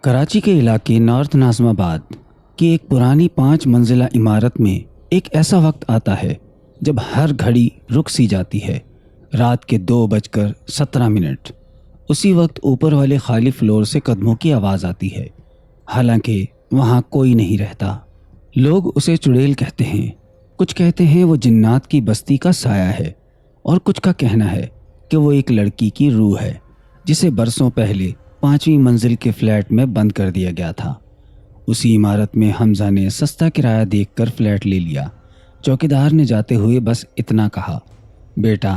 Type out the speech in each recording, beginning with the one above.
کراچی کے علاقے نارتھ ناظم آباد کی ایک پرانی 5 منزلہ عمارت میں ایک ایسا وقت آتا ہے جب ہر گھڑی رک سی جاتی ہے۔ رات کے 2:17۔ اسی وقت اوپر والے خالی فلور سے قدموں کی آواز آتی ہے، حالانکہ وہاں کوئی نہیں رہتا۔ لوگ اسے چڑیل کہتے ہیں، کچھ کہتے ہیں وہ جنات کی بستی کا سایہ ہے، اور کچھ کا کہنا ہے کہ وہ ایک لڑکی کی روح ہے جسے برسوں پہلے 5ویں منزل کے فلیٹ میں بند کر دیا گیا تھا۔ اسی عمارت میں حمزہ نے سستا کرایہ دیکھ کر فلیٹ لے لیا۔ چوکیدار نے جاتے ہوئے بس اتنا کہا، بیٹا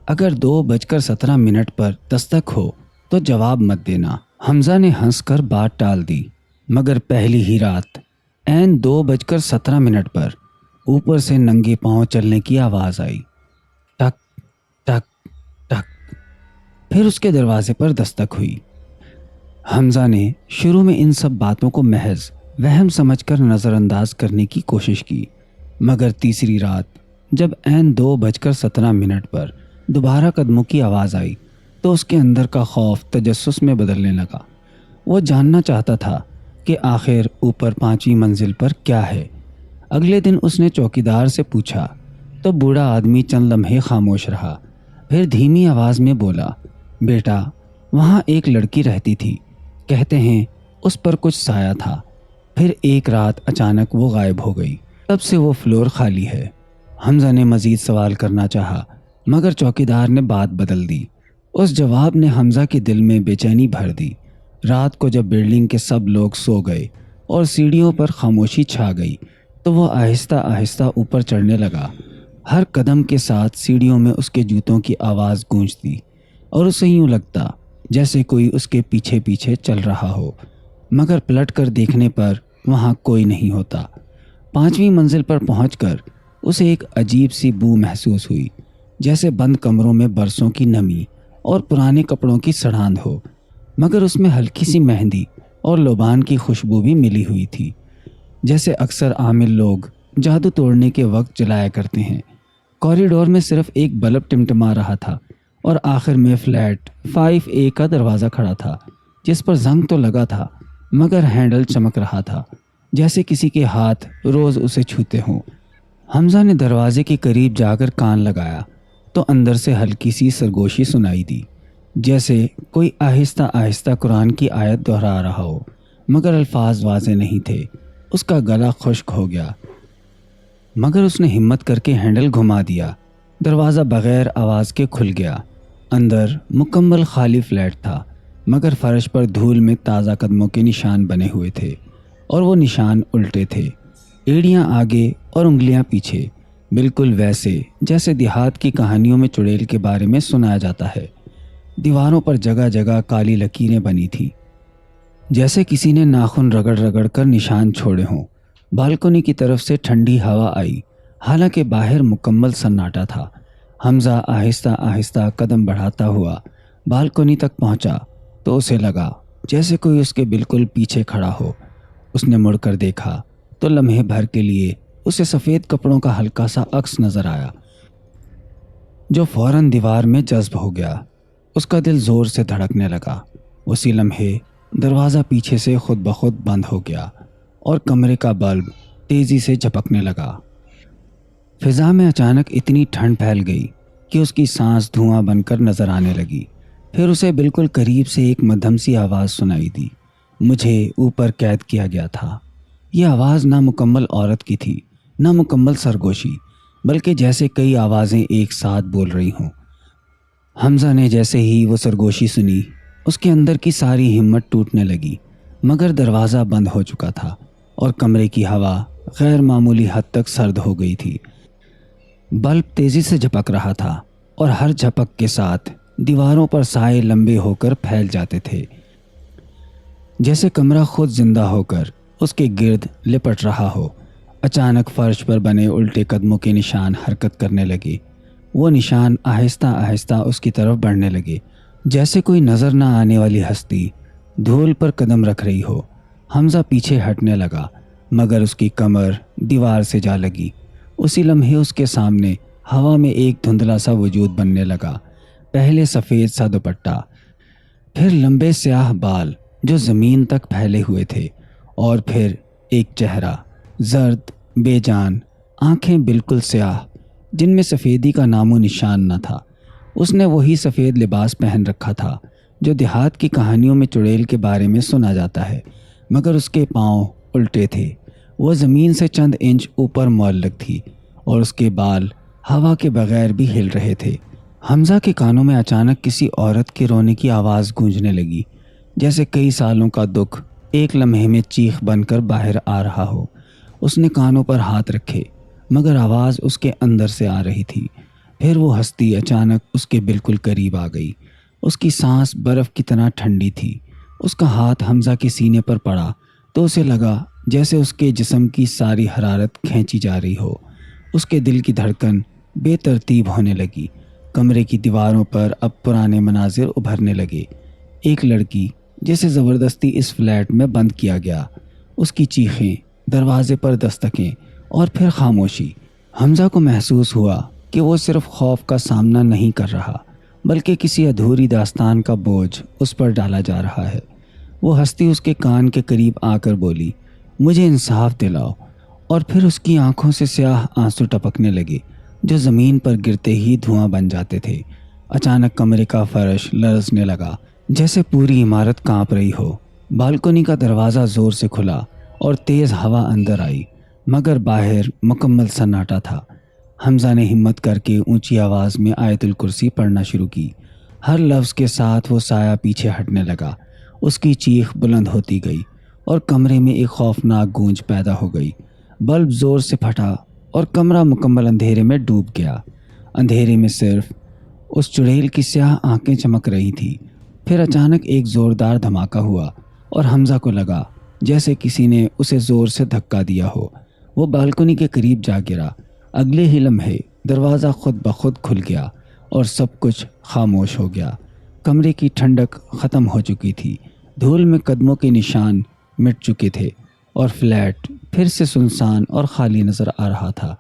اگر 2:17 پر دستک ہو تو جواب مت دینا۔ حمزہ نے ہنس کر بات ٹال دی، مگر پہلی ہی رات عین 2:17 پر اوپر سے ننگے پاؤں چلنے کی آواز آئی، ٹک ٹک ٹک۔ پھر اس کے دروازے پر دستک ہوئی۔ حمزہ نے شروع میں ان سب باتوں کو محض وہم سمجھ کر نظر انداز کرنے کی کوشش کی، مگر تیسری رات جب عین 2:17 پر دوبارہ قدموں کی آواز آئی تو اس کے اندر کا خوف تجسس میں بدلنے لگا۔ وہ جاننا چاہتا تھا کہ آخر اوپر 5ویں منزل پر کیا ہے۔ اگلے دن اس نے چوکیدار سے پوچھا تو بوڑھا آدمی چند لمحے خاموش رہا، پھر دھیمی آواز میں بولا، بیٹا وہاں ایک لڑکی رہتی تھی، کہتے ہیں اس پر کچھ سایہ تھا، پھر ایک رات اچانک وہ غائب ہو گئی، تب سے وہ فلور خالی ہے۔ حمزہ نے مزید سوال کرنا چاہا، مگر چوکیدار نے بات بدل دی۔ اس جواب نے حمزہ کے دل میں بے چینی بھر دی۔ رات کو جب بلڈنگ کے سب لوگ سو گئے اور سیڑھیوں پر خاموشی چھا گئی تو وہ آہستہ آہستہ اوپر چڑھنے لگا۔ ہر قدم کے ساتھ سیڑھیوں میں اس کے جوتوں کی آواز گونجتی اور اسے یوں لگتا جیسے کوئی اس کے پیچھے پیچھے چل رہا ہو، مگر پلٹ کر دیکھنے پر وہاں کوئی نہیں ہوتا۔ 5ویں منزل پر پہنچ کر اسے ایک عجیب سی بو محسوس ہوئی، جیسے بند کمروں میں برسوں کی نمی اور پرانے کپڑوں کی سڑاند ہو، مگر اس میں ہلکی سی مہندی اور لوبان کی خوشبو بھی ملی ہوئی تھی، جیسے اکثر عامل لوگ جادو توڑنے کے وقت جلایا کرتے ہیں۔ کوریڈور میں صرف ایک بلب ٹمٹما رہا تھا اور آخر میں فلیٹ 5A کا دروازہ کھڑا تھا، جس پر زنگ تو لگا تھا مگر ہینڈل چمک رہا تھا، جیسے کسی کے ہاتھ روز اسے چھوتے ہوں۔ حمزہ نے دروازے کے قریب جا کر کان لگایا تو اندر سے ہلکی سی سرگوشی سنائی دی، جیسے کوئی آہستہ آہستہ قرآن کی آیت دہرا رہا ہو، مگر الفاظ واضح نہیں تھے۔ اس کا گلا خشک ہو گیا، مگر اس نے ہمت کر کے ہینڈل گھما دیا۔ دروازہ بغیر آواز کے کھل گیا۔ اندر مکمل خالی فلیٹ تھا، مگر فرش پر دھول میں تازہ قدموں کے نشان بنے ہوئے تھے، اور وہ نشان الٹے تھے، ایڑیاں آگے اور انگلیاں پیچھے، بالکل ویسے جیسے دیہات کی کہانیوں میں چڑیل کے بارے میں سنایا جاتا ہے۔ دیواروں پر جگہ جگہ کالی لکیریں بنی تھیں، جیسے کسی نے ناخن رگڑ رگڑ کر نشان چھوڑے ہوں۔ بالکنی کی طرف سے ٹھنڈی ہوا آئی، حالانکہ باہر مکمل سناٹا تھا۔ حمزہ آہستہ آہستہ قدم بڑھاتا ہوا بالکنی تک پہنچا تو اسے لگا جیسے کوئی اس کے بالکل پیچھے کھڑا ہو۔ اس نے مڑ کر دیکھا تو لمحے بھر کے لیے اسے سفید کپڑوں کا ہلکا سا عکس نظر آیا، جو فوراً دیوار میں جذب ہو گیا۔ اس کا دل زور سے دھڑکنے لگا۔ اسی لمحے دروازہ پیچھے سے خود بخود بند ہو گیا اور کمرے کا بلب تیزی سے جھپکنے لگا۔ فضا میں اچانک اتنی ٹھنڈ پھیل گئی کہ اس کی سانس دھواں بن کر نظر آنے لگی۔ پھر اسے بالکل قریب سے ایک مدھم سی آواز سنائی دی، مجھے اوپر قید کیا گیا تھا۔ یہ آواز نہ مکمل عورت کی تھی، نہ مکمل سرگوشی، بلکہ جیسے کئی آوازیں ایک ساتھ بول رہی ہوں۔ حمزہ نے جیسے ہی وہ سرگوشی سنی، اس کے اندر کی ساری ہمت ٹوٹنے لگی، مگر دروازہ بند ہو چکا تھا اور کمرے کی ہوا غیر معمولی حد تک سرد ہو گئی تھی۔ بلب تیزی سے جھپک رہا تھا اور ہر جھپک کے ساتھ دیواروں پر سائے لمبے ہو کر پھیل جاتے تھے، جیسے کمرہ خود زندہ ہو کر اس کے گرد لپٹ رہا ہو۔ اچانک فرش پر بنے الٹے قدموں کے نشان حرکت کرنے لگے۔ وہ نشان آہستہ آہستہ اس کی طرف بڑھنے لگے، جیسے کوئی نظر نہ آنے والی ہستی دھول پر قدم رکھ رہی ہو۔ حمزہ پیچھے ہٹنے لگا، مگر اس کی کمر دیوار سے جا لگی۔ اسی لمحے اس کے سامنے ہوا میں ایک دھندلا سا وجود بننے لگا، پہلے سفید سا دوپٹہ، پھر لمبے سیاہ بال جو زمین تک پھیلے ہوئے تھے، اور پھر ایک چہرہ، زرد، بے جان، آنکھیں بالکل سیاہ جن میں سفیدی کا نام و نشان نہ تھا۔ اس نے وہی سفید لباس پہن رکھا تھا جو دیہات کی کہانیوں میں چڑیل کے بارے میں سنا جاتا ہے، مگر اس کے پاؤں الٹے تھے۔ وہ زمین سے چند انچ اوپر معلق تھی اور اس کے بال ہوا کے بغیر بھی ہل رہے تھے۔ حمزہ کے کانوں میں اچانک کسی عورت کے رونے کی آواز گونجنے لگی، جیسے کئی سالوں کا دکھ ایک لمحے میں چیخ بن کر باہر آ رہا ہو۔ اس نے کانوں پر ہاتھ رکھے، مگر آواز اس کے اندر سے آ رہی تھی۔ پھر وہ ہستی اچانک اس کے بالکل قریب آ گئی۔ اس کی سانس برف کی طرح ٹھنڈی تھی۔ اس کا ہاتھ حمزہ کے سینے پر پڑا تو اسے لگا جیسے اس کے جسم کی ساری حرارت کھینچی جا رہی ہو۔ اس کے دل کی دھڑکن بے ترتیب ہونے لگی۔ کمرے کی دیواروں پر اب پرانے مناظر ابھرنے لگے۔ ایک لڑکی جسے زبردستی اس فلیٹ میں بند کیا گیا، اس کی چیخیں، دروازے پر دستکیں، اور پھر خاموشی۔ حمزہ کو محسوس ہوا کہ وہ صرف خوف کا سامنا نہیں کر رہا، بلکہ کسی ادھوری داستان کا بوجھ اس پر ڈالا جا رہا ہے۔ وہ ہستی اس کے کان کے قریب آ کر بولی، مجھے انصاف دلاؤ، اور پھر اس کی آنکھوں سے سیاہ آنسو ٹپکنے لگے جو زمین پر گرتے ہی دھواں بن جاتے تھے۔ اچانک کمرے کا فرش لرزنے لگا، جیسے پوری عمارت کانپ رہی ہو۔ بالکنی کا دروازہ زور سے کھلا اور تیز ہوا اندر آئی، مگر باہر مکمل سناٹا تھا۔ حمزہ نے ہمت کر کے اونچی آواز میں آیت الکرسی پڑھنا شروع کی۔ ہر لفظ کے ساتھ وہ سایہ پیچھے ہٹنے لگا۔ اس کی چیخ بلند ہوتی گئی اور کمرے میں ایک خوفناک گونج پیدا ہو گئی۔ بلب زور سے پھٹا اور کمرہ مکمل اندھیرے میں ڈوب گیا۔ اندھیرے میں صرف اس چڑیل کی سیاہ آنکھیں چمک رہی تھیں۔ پھر اچانک ایک زوردار دھماکہ ہوا اور حمزہ کو لگا جیسے کسی نے اسے زور سے دھکا دیا ہو۔ وہ بالکنی کے قریب جا گرا۔ اگلے ہی لمحے دروازہ خود بخود کھل گیا اور سب کچھ خاموش ہو گیا۔ کمرے کی ٹھنڈک ختم ہو چکی تھی، دھول میں قدموں کے نشان مٹ چکے تھے اور فلیٹ پھر سے سنسان اور خالی نظر آ رہا تھا،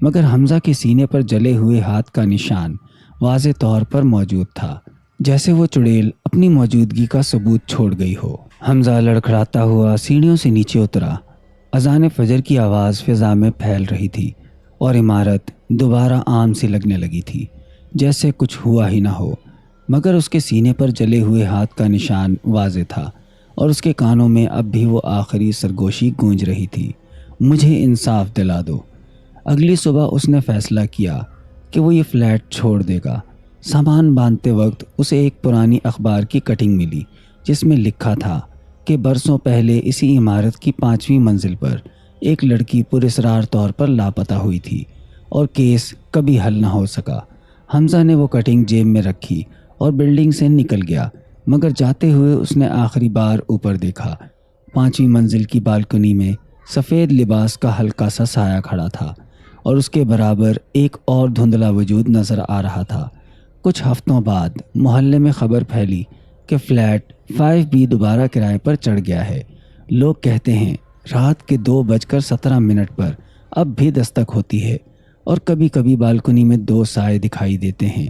مگر حمزہ کے سینے پر جلے ہوئے ہاتھ کا نشان واضح طور پر موجود تھا، جیسے وہ چڑیل اپنی موجودگی کا ثبوت چھوڑ گئی ہو۔ حمزہ لڑکھڑاتا ہوا سیڑھیوں سے نیچے اترا۔ اذان فجر کی آواز فضا میں پھیل رہی تھی اور عمارت دوبارہ عام سی لگنے لگی تھی، جیسے کچھ ہوا ہی نہ ہو، مگر اس کے سینے پر جلے ہوئے ہاتھ کا نشان واضح تھا اور اس کے کانوں میں اب بھی وہ آخری سرگوشی گونج رہی تھی، مجھے انصاف دلا دو۔ اگلی صبح اس نے فیصلہ کیا کہ وہ یہ فلیٹ چھوڑ دے گا۔ سامان باندھتے وقت اسے ایک پرانی اخبار کی کٹنگ ملی جس میں لکھا تھا کہ برسوں پہلے اسی عمارت کی 5ویں منزل پر ایک لڑکی پراسرار طور پر لاپتہ ہوئی تھی اور کیس کبھی حل نہ ہو سکا۔ حمزہ نے وہ کٹنگ جیب میں رکھی اور بلڈنگ سے نکل گیا، مگر جاتے ہوئے اس نے آخری بار اوپر دیکھا۔ 5ویں منزل کی بالکنی میں سفید لباس کا ہلکا سا سایہ کھڑا تھا اور اس کے برابر ایک اور دھندلا وجود نظر آ رہا تھا۔ کچھ ہفتوں بعد محلے میں خبر پھیلی کہ فلیٹ 5B دوبارہ کرائے پر چڑھ گیا ہے۔ لوگ کہتے ہیں رات کے 2:17 پر اب بھی دستک ہوتی ہے اور کبھی کبھی بالکنی میں 2 سائے دکھائی دیتے ہیں۔